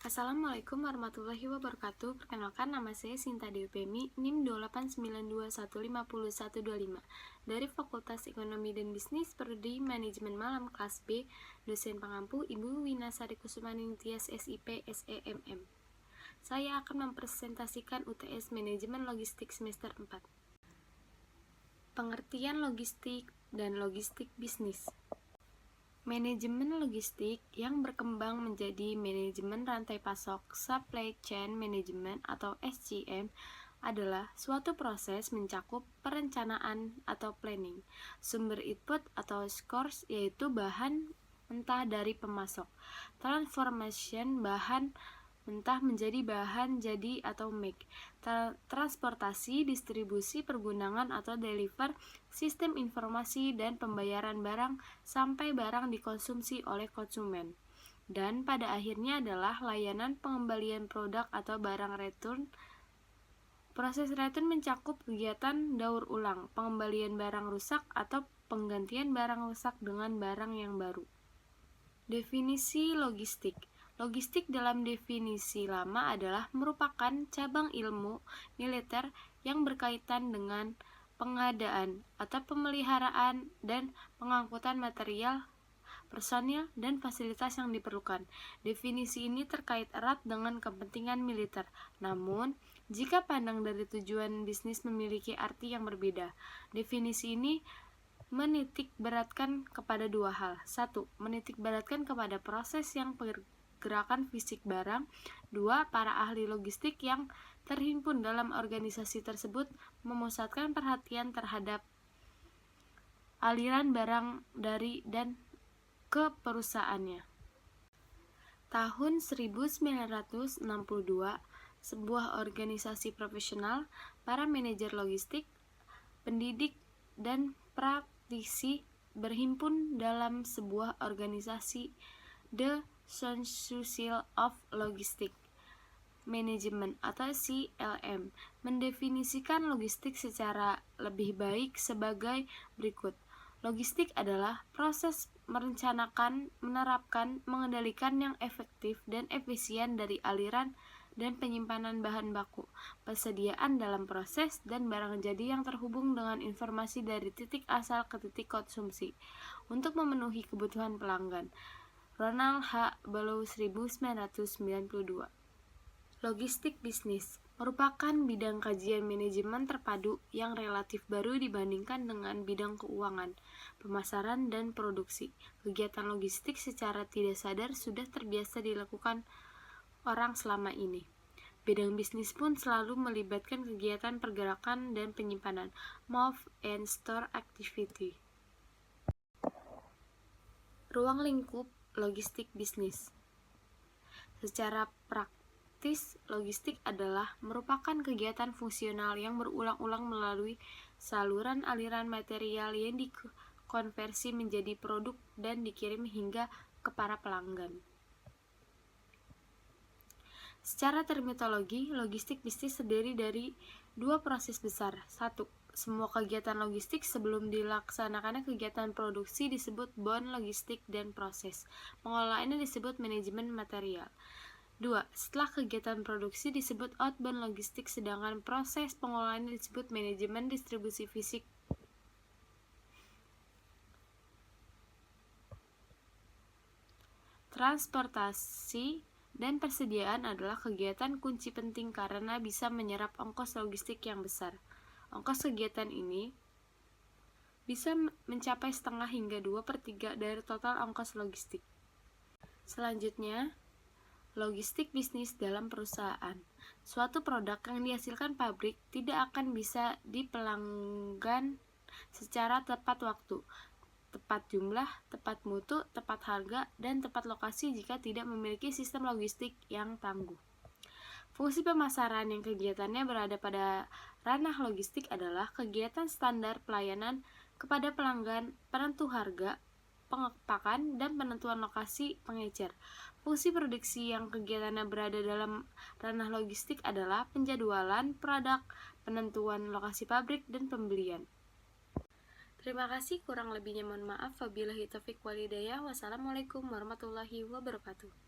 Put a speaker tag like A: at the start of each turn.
A: Assalamualaikum warahmatullahi wabarakatuh. Perkenalkan, nama saya Sinta Dewi Pemi, NIM 28921501125 dari Fakultas Ekonomi dan Bisnis Prodi Manajemen Malam kelas B, dosen pengampu Ibu Winasari Kusumaningtyas SIP SEMM. Saya akan mempresentasikan UTS Manajemen Logistik semester 4. Pengertian logistik dan logistik bisnis. Manajemen logistik yang berkembang menjadi manajemen rantai pasok (supply chain management) atau SCM adalah suatu proses mencakup perencanaan atau planning, sumber input atau source yaitu bahan mentah dari pemasok, transformation bahan mentah menjadi bahan jadi atau make, transportasi, distribusi, pergunangan atau deliver, sistem informasi dan pembayaran barang sampai barang dikonsumsi oleh konsumen. Dan pada akhirnya adalah layanan pengembalian produk atau barang return. Proses return mencakup kegiatan daur ulang, pengembalian barang rusak atau penggantian barang rusak dengan barang yang baru. Definisi logistik. Logistik dalam definisi lama adalah merupakan cabang ilmu militer yang berkaitan dengan pengadaan atau pemeliharaan dan pengangkutan material, personil, dan fasilitas yang diperlukan. Definisi ini terkait erat dengan kepentingan militer. Namun, jika pandang dari tujuan bisnis memiliki arti yang berbeda. Definisi ini menitik beratkan kepada dua hal. 1. Menitik beratkan kepada proses yang pergerakan fisik barang. 2. Para ahli logistik yang terhimpun dalam organisasi tersebut memusatkan perhatian terhadap aliran barang dari dan ke perusahaannya. Tahun 1962, sebuah organisasi profesional, para manajer logistik, pendidik, dan praktisi berhimpun dalam sebuah organisasi, The Council of Logistic Management atau CLM, mendefinisikan logistik secara lebih baik sebagai berikut. Logistik adalah proses merencanakan, menerapkan, mengendalikan yang efektif dan efisien dari aliran dan penyimpanan bahan baku, persediaan dalam proses, dan barang jadi yang terhubung dengan informasi dari titik asal ke titik konsumsi untuk memenuhi kebutuhan pelanggan. Ronald H. Barlow 1992. Logistik bisnis merupakan bidang kajian manajemen terpadu yang relatif baru dibandingkan dengan bidang keuangan, pemasaran, dan produksi. Kegiatan logistik secara tidak sadar sudah terbiasa dilakukan orang selama ini. Bidang bisnis pun selalu melibatkan kegiatan pergerakan dan penyimpanan, move and store activity. Ruang lingkup logistik bisnis. Secara praktis, logistik adalah merupakan kegiatan fungsional yang berulang-ulang melalui saluran aliran material yang dikonversi menjadi produk dan dikirim hingga ke para pelanggan. Secara terminologi, logistik bisnis terdiri dari dua proses besar. 1. Semua kegiatan logistik sebelum dilaksanakannya kegiatan produksi disebut bound logistik dan proses pengelolaannya disebut manajemen material. 2. Setelah kegiatan produksi disebut outbound logistik, sedangkan proses pengelolaannya disebut manajemen distribusi fisik. Transportasi dan persediaan adalah kegiatan kunci penting karena bisa menyerap ongkos logistik yang besar. Ongkos kegiatan ini bisa mencapai setengah hingga 2/3 dari total ongkos logistik. Selanjutnya, logistik bisnis dalam perusahaan. Suatu produk yang dihasilkan pabrik tidak akan bisa dipelanggan secara tepat waktu, tepat jumlah, tepat mutu, tepat harga, dan tepat lokasi jika tidak memiliki sistem logistik yang tangguh. Fungsi pemasaran yang kegiatannya berada pada ranah logistik adalah kegiatan standar pelayanan kepada pelanggan, penentu harga, pengepakan, dan penentuan lokasi pengecer. Fungsi produksi yang kegiatannya berada dalam ranah logistik adalah penjadwalan produk, penentuan lokasi pabrik, dan pembelian. Terima kasih, kurang lebihnya mohon maaf. Wabillahi taufiq wal hidayah. Wassalamualaikum warahmatullahi wabarakatuh.